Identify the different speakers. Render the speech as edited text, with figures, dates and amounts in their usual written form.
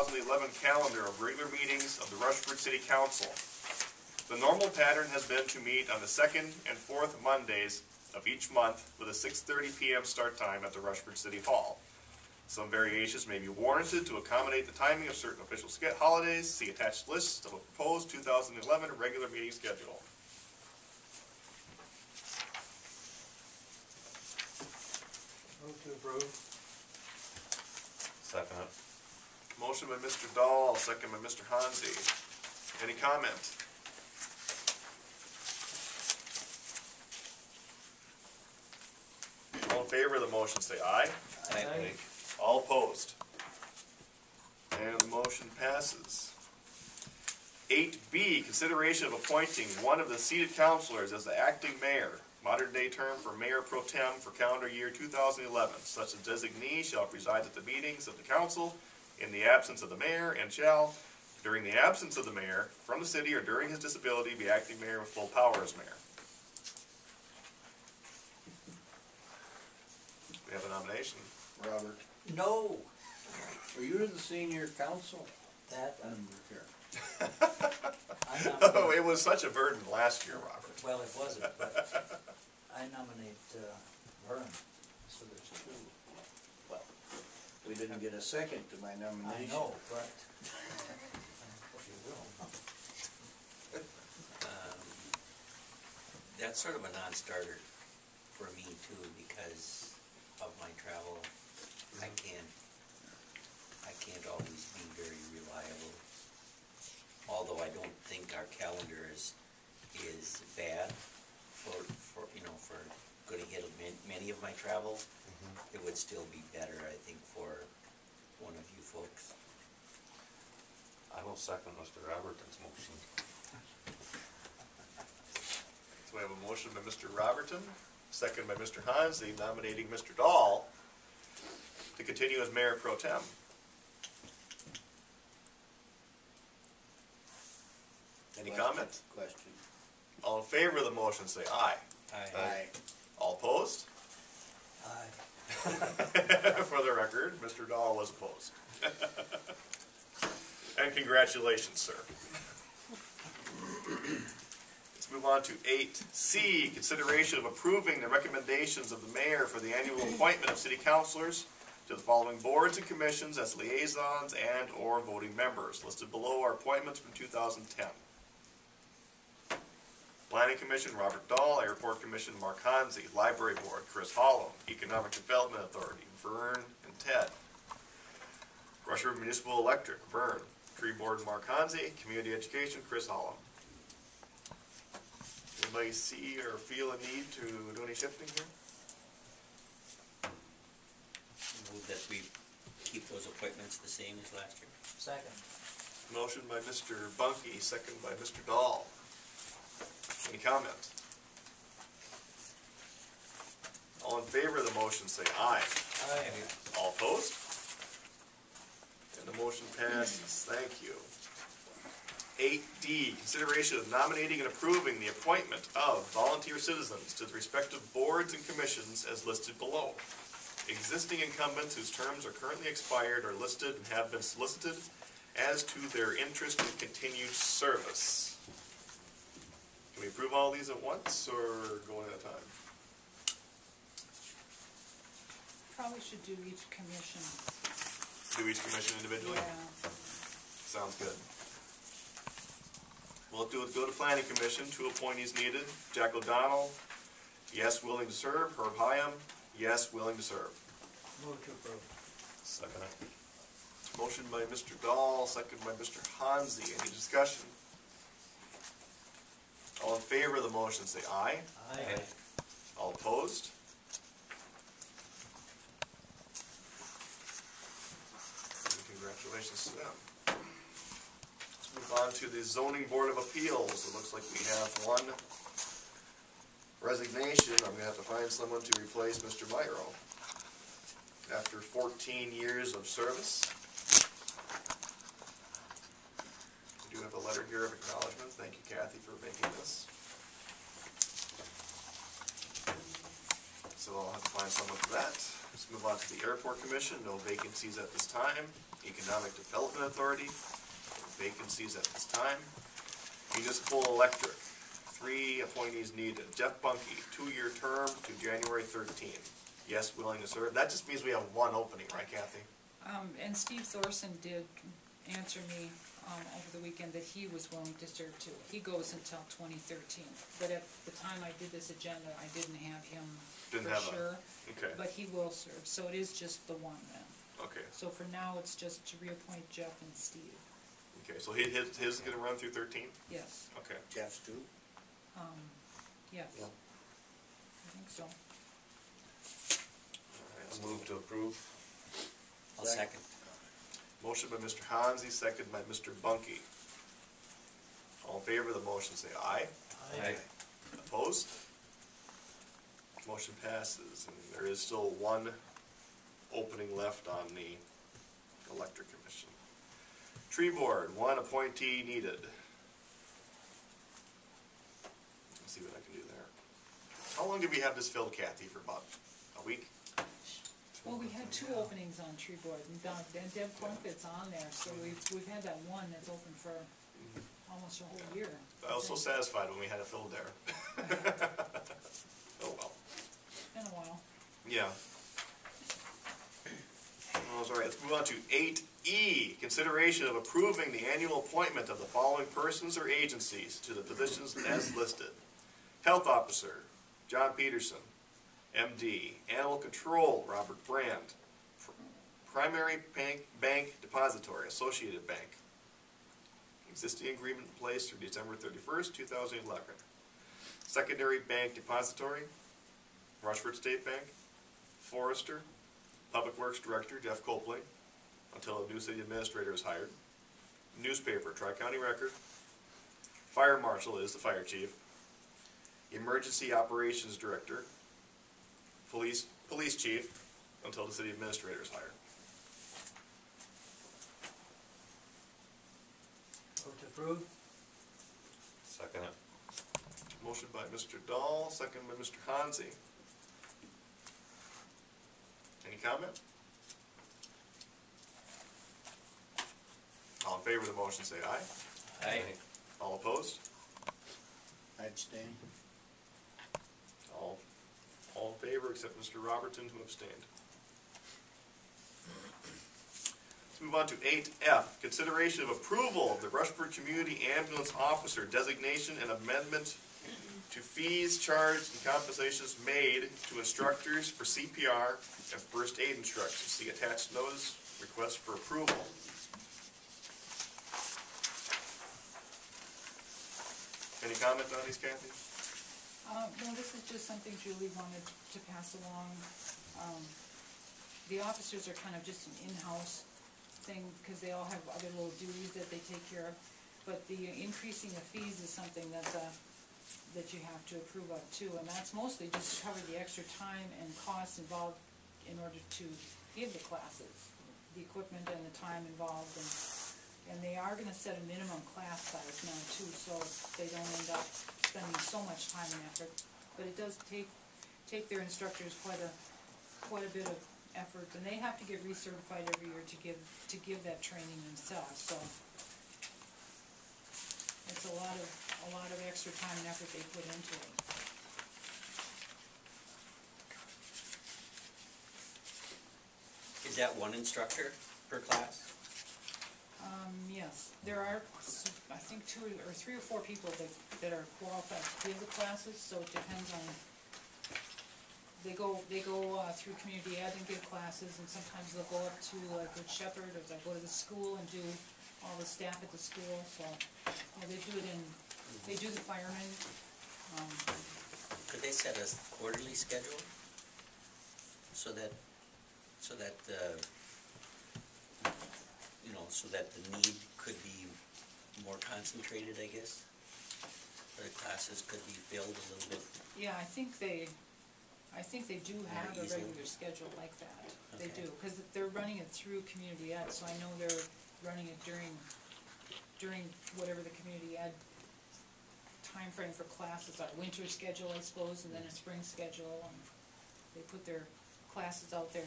Speaker 1: 2011 calendar of regular meetings of the Rushford City Council. The normal pattern has been to meet on the second and fourth Mondays of each month with a 6:30 p.m. start time at the Rushford City Hall. Some variations may be warranted to accommodate the timing of certain official holidays. See attached list of a proposed 2011 regular meeting schedule.
Speaker 2: Move to approve.
Speaker 3: Second it.
Speaker 1: Motion by Mr. Dahl, second by Mr. Hansi. Any comment? All in favor of the motion say aye.
Speaker 2: Aye.
Speaker 1: All opposed? And the motion passes. 8B, consideration of appointing one of the seated councilors as the acting mayor. Modern day term for mayor pro tem for calendar year 2011. Such a designee shall preside at the meetings of the council in the absence of the mayor and shall, during the absence of the mayor from the city or during his disability, be acting mayor with full power as mayor. We have a nomination.
Speaker 4: Robert,
Speaker 2: No.
Speaker 4: are you in the senior council?
Speaker 2: That,
Speaker 4: I'm here.
Speaker 2: I nominate,
Speaker 1: Oh, it was such a burden last year, Robert.
Speaker 2: well, it wasn't, but I nominate Vern. So there's two.
Speaker 4: Well, we didn't get a second to my
Speaker 2: I
Speaker 4: nomination.
Speaker 2: know, but you will.
Speaker 5: That's sort of a non-starter for me too, because of my travel. I can't always be very reliable. Although I don't think our calendar is bad for good ahead of many of my travels. It would still be better, I think, for one of you folks.
Speaker 3: I will second Mr. Robertson's motion.
Speaker 1: So we have a motion by Mr. Robertson, second by Mr. Hansi, nominating Mr. Dahl to continue as mayor pro tem. Any comment?
Speaker 4: Question.
Speaker 1: All in favor of the motion say aye.
Speaker 4: Aye.
Speaker 1: All opposed?
Speaker 2: Aye.
Speaker 1: For the record, Mr. Dahl was opposed. And congratulations, sir. Let's move on to 8C, consideration of approving the recommendations of the mayor for the annual appointment of city councilors to the following boards and commissions as liaisons and or voting members. Listed below are appointments from 2010. Planning Commission, Robert Dahl. Airport Commission, Mark Hansi. Library Board, Chris Holland. Economic Development Authority, Vern and Ted. Rushford Municipal Electric, Vern. Tree Board, Mark Hansi. Community Education, Chris Holland. Anybody see or feel a need to do any shifting here?
Speaker 5: Move that we keep those appointments the same as last year.
Speaker 2: Second.
Speaker 1: Motion by Mr. Bunky, second by Mr. Dahl. Any comment? All in favor of the motion say aye.
Speaker 2: Aye.
Speaker 1: All opposed? And the motion passes. Thank you. 8D, consideration of nominating and approving the appointment of volunteer citizens to the respective boards and commissions as listed below. Existing incumbents whose terms are currently expired are listed and have been solicited as to their interest in continued service. Can we approve all these at once or go one at a time?
Speaker 6: Probably should do each commission.
Speaker 1: Do each commission individually?
Speaker 6: Yeah.
Speaker 1: Sounds good. We'll go to Planning Commission, 2 appointees needed. Jack O'Donnell, yes, willing to serve. Herb Hyam, yes, willing to serve.
Speaker 2: Move to approve.
Speaker 1: Second. Motion by Mr. Dahl, second by Mr. Hansi. Any discussion? All in favor of the motion say aye.
Speaker 2: Aye.
Speaker 1: All opposed? Congratulations to them. Let's move on to the Zoning Board of Appeals. It looks like we have one resignation. I'm going to have to find someone to replace Mr. Myro after 14 years of service. We do have a letter here of acknowledgement. Thank you, Kathy, for making this. So I'll have to find someone for that. Let's move on to the Airport Commission. No vacancies at this time. Economic Development Authority, vacancies at this time. Municipal Electric, 3 appointees needed. Jeff Bunky, 2-year term to January 13. Yes, willing to serve. That just means we have 1 opening, right, Kathy?
Speaker 6: And Steve Thorson did answer me, over the weekend that he was willing to serve too. He goes until 2013, but at the time I did this agenda, I didn't have him
Speaker 1: Didn't
Speaker 6: for
Speaker 1: have
Speaker 6: sure.
Speaker 1: Okay,
Speaker 6: But he will serve, so it is just the 1 then.
Speaker 1: okay,
Speaker 6: So for now, it's just to reappoint Jeff and Steve.
Speaker 1: okay. So his is gonna run through 13?
Speaker 6: Yes,
Speaker 1: Okay.
Speaker 4: Jeff's too?
Speaker 6: yes,
Speaker 3: Yeah.
Speaker 6: I think so.
Speaker 3: I move to approve.
Speaker 5: I'll second.
Speaker 1: Motion by Mr. Hansi, second by Mr. Bunky. All in favor of the motion, say aye.
Speaker 3: Aye.
Speaker 1: Opposed? Motion passes, and there is still 1 opening left on the Electric Commission. Tree Board, 1 appointee needed. Let's see what I can do there. How long did we have this filled, Kathy? For about a week?
Speaker 6: Well, we had 2 openings on tree board, and Deb Plunkett's on there, so we've had that 1 that's open for almost a whole year.
Speaker 1: I was so satisfied when we had it filled there. Oh, well.
Speaker 6: Been a while.
Speaker 1: Yeah. Well, all right, let's move on to 8E, consideration of approving the annual appointment of the following persons or agencies to the positions as listed. Health Officer, John Peterson, MD. Animal Control, Robert Brand. Primary Bank Depository, Associated Bank. Existing agreement in place through December 31st, 2011. Secondary Bank Depository, Rushford State Bank. Forester, Public Works Director, Jeff Copley, until a new city administrator is hired. Newspaper, Tri-County Record. Fire Marshal is the fire chief. Emergency Operations Director. Police Chief, until the city administrator is hired.
Speaker 2: Vote to approve?
Speaker 3: Second it.
Speaker 1: Motion by Mr. Dahl, second by Mr. Hansi. Any comment? All in favor of the motion, say aye.
Speaker 5: Aye.
Speaker 1: All opposed?
Speaker 4: I abstain.
Speaker 1: All in favor, except Mr. Robertson, who abstained. Let's move on to 8F, consideration of approval of the Rushford Community Ambulance Officer designation and amendment to fees charged and compensations made to instructors for CPR and first aid instructions. See attached notice, request for approval. Any comment on these, Kathy?
Speaker 6: No, this is just something Julie wanted to pass along. The officers are kind of just an in-house thing, because they all have other little duties that they take care of. But the increasing of fees is something that you have to approve of too, and that's mostly just to cover the extra time and costs involved in order to give the classes, the equipment and the time involved, and they are gonna set a minimum class size now too, so they don't end up spending so much time and effort. But it does take their instructors quite a bit of effort, and they have to get recertified every year to give that training themselves, so it's a lot of extra time and effort they put into it.
Speaker 5: Is that 1 instructor per class?
Speaker 6: Yes, there are, I think 2 or 3 or 4 people that are qualified to give the classes, so it depends on, they go through community ed and give classes, and sometimes they'll go up to Good Shepherd, or they'll go to the school and do all the staff at the school, so, yeah, they do the firemen.
Speaker 5: Could they set a quarterly schedule? So that the, so that the need could be more concentrated, I guess? Or the classes could be filled a little bit?
Speaker 6: Yeah, I think they do have a
Speaker 5: easily.
Speaker 6: regular schedule like that. They
Speaker 5: Okay.
Speaker 6: do, because they're running it through community ed, so I know they're running it during whatever the community ed timeframe for classes are. Winter schedule, I suppose, and then a spring schedule, and they put their classes out there